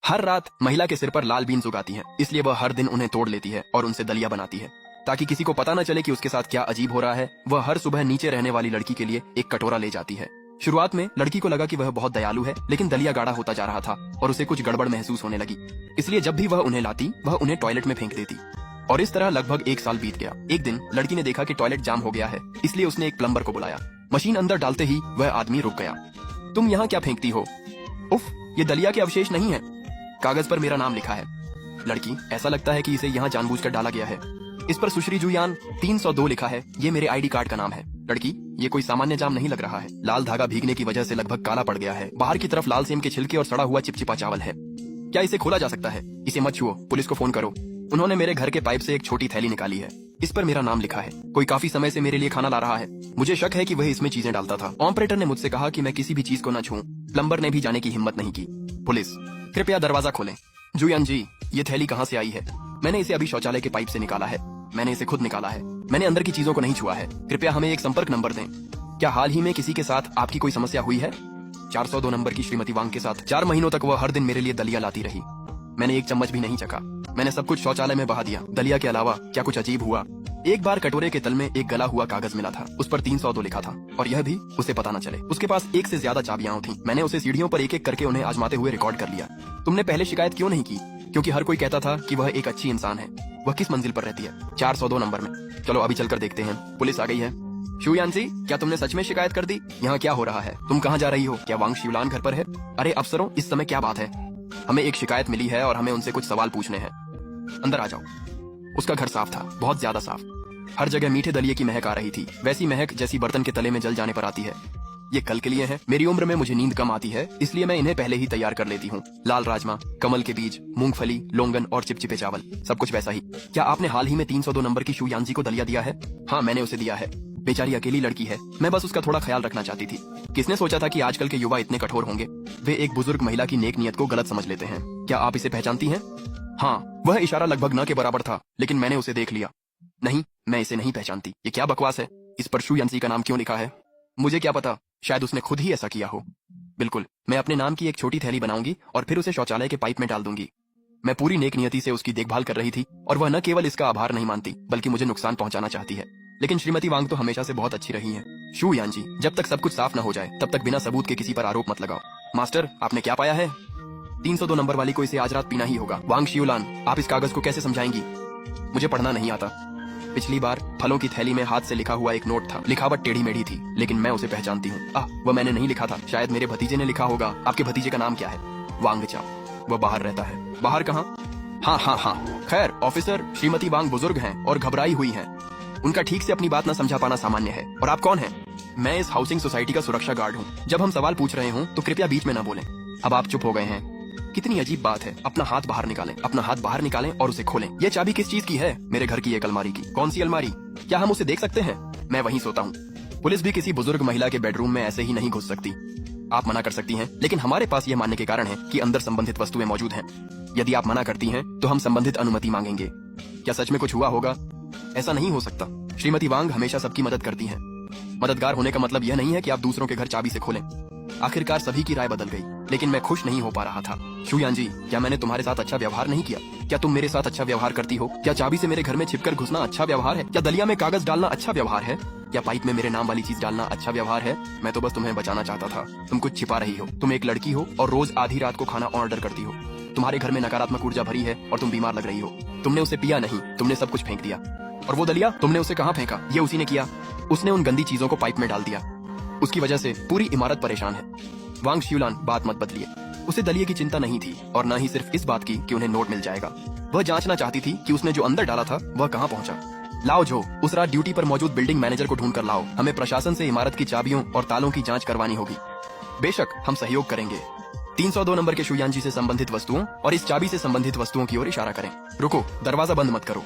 हर रात महिला के सिर पर लाल बीन्स उगाती हैं, इसलिए वह हर दिन उन्हें तोड़ लेती है और उनसे दलिया बनाती है ताकि किसी को पता न चले कि उसके साथ क्या अजीब हो रहा है। वह हर सुबह नीचे रहने वाली लड़की के लिए एक कटोरा ले जाती है। शुरुआत में लड़की को लगा कि वह बहुत दयालु है, लेकिन दलिया गाढ़ा होता जा रहा था और उसे कुछ गड़बड़ महसूस होने लगी। इसलिए जब भी वह उन्हें लाती, वह उन्हें टॉयलेट में फेंक देती और इस तरह लगभग 1 साल बीत गया। एक दिन लड़की ने देखा कि टॉयलेट जाम हो गया है, इसलिए उसने एक प्लम्बर को बुलाया। मशीन अंदर डालते ही वह आदमी रुक गया। तुम यहाँ क्या फेंकती हो? उफ, ये दलिया के अवशेष नहीं है, कागज पर मेरा नाम लिखा है। लड़की, ऐसा लगता है कि इसे यहाँ जानबूझकर डाला गया है। इस पर सुश्री जुयान 302 लिखा है, ये मेरे आईडी कार्ड का नाम है। लड़की, ये कोई सामान्य जाम नहीं लग रहा है। लाल धागा भीगने की वजह से लगभग काला पड़ गया है। बाहर की तरफ लाल सेम के छिलके और सड़ा हुआ चिपचिपा चावल है। क्या इसे खोला जा सकता है? इसे मत छुओ, पुलिस को फोन करो। उन्होंने मेरे घर के पाइप से एक छोटी थैली निकाली है, इस पर मेरा नाम लिखा है। कोई काफी समय से मेरे लिए खाना ला रहा है। मुझे शक है कि वह इसमें चीजें डालता था। ऑपरेटर ने मुझसे कहा कि मैं किसी भी चीज को न छूऊं। प्लम्बर ने भी जाने की हिम्मत नहीं की। पुलिस, कृपया दरवाजा खोलें। जुयान जी, ये थैली कहाँ से आई है? मैंने इसे अभी शौचालय के पाइप से निकाला है। मैंने इसे खुद निकाला है। मैंने अंदर की चीजों को नहीं छुआ है। कृपया हमें एक संपर्क नंबर दें। क्या हाल ही में किसी के साथ आपकी कोई समस्या हुई है? 402 नंबर की श्रीमती वांग के साथ 4 महीनों तक वह हर दिन मेरे लिए दलिया लाती रही। मैंने एक चम्मच भी नहीं चखा। मैंने सब कुछ शौचालय में बहा दिया। दलिया के अलावा क्या कुछ अजीब हुआ? एक बार कटोरे के तल में एक गला हुआ कागज मिला था, उस पर 302 लिखा था और यह भी उसे पता न चले। उसके पास 1 से ज्यादा चाबियां थीं। मैंने उसे सीढ़ियों पर एक एक करके उन्हें आजमाते हुए रिकॉर्ड कर लिया। तुमने पहले शिकायत क्यों नहीं की? क्योंकि हर कोई कहता था कि वह एक अच्छी इंसान है। वह किस मंजिल पर रहती है? 402 नंबर में। चलो अभी चलकर देखते हैं। पुलिस आ गई है। शुयानसी, क्या तुमने सच में शिकायत कर दी? यहाँ क्या हो रहा है? तुम कहाँ जा रही हो? क्या वांग शिवलान घर पर है? अरे अफसरों, इस समय क्या बात है? हमें एक शिकायत मिली है और हमें उनसे कुछ सवाल पूछने हैं। अंदर आ जाओ। उसका घर साफ था, बहुत ज्यादा साफ। हर जगह मीठे दलिये की महक आ रही थी, वैसी महक जैसी बर्तन के तले में जल जाने पर आती है। ये कल के लिए है। मेरी उम्र में मुझे नींद कम आती है, इसलिए मैं इन्हें पहले ही तैयार कर लेती हूँ। लाल राजमा, कमल के बीज, मूंगफली, लोंगन और चिपचिपे चावल, सब कुछ वैसा ही। क्या आपने हाल ही में 302 नंबर की शुयानजी को दलिया दिया है? हाँ, मैंने उसे दिया है। बेचारी अकेली लड़की है, मैं बस उसका थोड़ा ख्याल रखना चाहती थी। किसने सोचा था कि आजकल के युवा इतने कठोर होंगे? वे एक बुजुर्ग महिला की नेक नियत को गलत समझ लेते हैं। क्या आप इसे पहचानती हैं? हाँ, वह इशारा लगभग न के बराबर था, लेकिन मैंने उसे देख लिया। नहीं, मैं इसे नहीं पहचानती। ये क्या बकवास है? इस पर शुयानसी का नाम क्यों लिखा है? मुझे क्या पता, शायद उसने खुद ही ऐसा किया हो। बिल्कुल, मैं अपने नाम की एक छोटी थैली बनाऊंगी और फिर उसे शौचालय के पाइप में डाल दूंगी। मैं पूरी नेक नियति से उसकी देखभाल कर रही थी और वह न केवल इसका आभार नहीं मानती, बल्कि मुझे नुकसान पहुंचाना चाहती है। लेकिन श्रीमती वांग तो हमेशा से बहुत अच्छी रही हैं। शुयानजी, जब तक सब कुछ साफ न हो जाए तब तक बिना सबूत के किसी पर आरोप मत लगाओ। मास्टर, आपने क्या पाया है? 302 नंबर वाली को इसे आज रात पीना ही होगा। वांग शिवलान, आप इस कागज को कैसे समझाएंगी? मुझे पढ़ना नहीं आता। पिछली बार फलों की थैली में हाथ से लिखा हुआ एक नोट था। लिखावट टेढ़ी मेढ़ी थी, लेकिन मैं उसे पहचानती हूँ। वह मैंने नहीं लिखा था, शायद मेरे भतीजे ने लिखा होगा। आपके भतीजे का नाम क्या है? वांग चाओ। वह बाहर रहता है। बाहर कहाँ? हाँ। खैर, ऑफिसर, श्रीमती वांग बुजुर्ग हैं और घबराई हुई हैं। उनका ठीक से अपनी बात न समझा पाना सामान्य है। और आप कौन हैं? मैं इस हाउसिंग सोसाइटी का सुरक्षा गार्ड हूँ। जब हम सवाल पूछ रहे हों तो कृपया बीच में न बोलें। अब आप चुप हो गए हैं। कितनी अजीब बात है। अपना हाथ बाहर निकालें। अपना हाथ बाहर निकालें और उसे खोलें। ये चाबी किस चीज की है? मेरे घर की एक अलमारी की। कौन सी अलमारी? क्या हम उसे देख सकते हैं? मैं वहीं सोता हूँ। पुलिस भी किसी बुजुर्ग महिला के बेडरूम में ऐसे ही नहीं घुस सकती। आप मना कर सकती हैं, लेकिन हमारे पास यह मानने के कारण है कि अंदर संबंधित वस्तुएं मौजूद हैं। यदि आप मना करती हैं, तो हम संबंधित अनुमति मांगेंगे। क्या सच में कुछ हुआ होगा? ऐसा नहीं हो सकता। श्रीमती वांग हमेशा सबकी मदद करती हैं। मददगार होने का मतलब यह नहीं है कि आप दूसरों के घर चाबी से खोलें। आखिरकार सभी की राय बदल गई, लेकिन मैं खुश नहीं हो पा रहा था। शुयानजी, क्या मैंने तुम्हारे साथ अच्छा व्यवहार नहीं किया? क्या तुम मेरे साथ अच्छा व्यवहार करती हो? क्या चाबी से मेरे घर में छिपकर घुसना अच्छा व्यवहार है? क्या दलिया में कागज डालना अच्छा व्यवहार है? क्या पाइप में मेरे नाम वाली चीज डालना अच्छा व्यवहार है? मैं तो बस तुम्हें बचाना चाहता था। तुम कुछ छिपा रही हो। तुम एक लड़की हो और रोज आधी रात को खाना ऑर्डर करती हो। तुम्हारे घर में नकारात्मक ऊर्जा भरी है और तुम बीमार लग रही हो। तुमने उसे पिया नहीं, तुमने सब कुछ फेंक दिया। और वो दलिया तुमने उसे कहाँ फेंका? ये उसी ने किया। उसने उन गंदी चीजों को पाइप में डाल दिया। उसकी वजह से पूरी इमारत परेशान है। वांग शिवलान, बात मत बदलिए। उसे दलिये की चिंता नहीं थी और न ही सिर्फ इस बात की कि उन्हें नोट मिल जाएगा। वह जांचना चाहती थी कि उसने जो अंदर डाला था वह कहाँ पहुंचा। लाओ जो, उस रात ड्यूटी पर मौजूद बिल्डिंग मैनेजर को ढूंढ कर लाओ। हमें प्रशासन से इमारत की चाबियों और तालों की जांच करवानी होगी। बेशक, हम सहयोग करेंगे। 302 नंबर के शुयानजी से संबंधित वस्तुओं और इस चाबी से संबंधित वस्तुओं की ओर इशारा करें। रुको, दरवाजा बंद मत करो।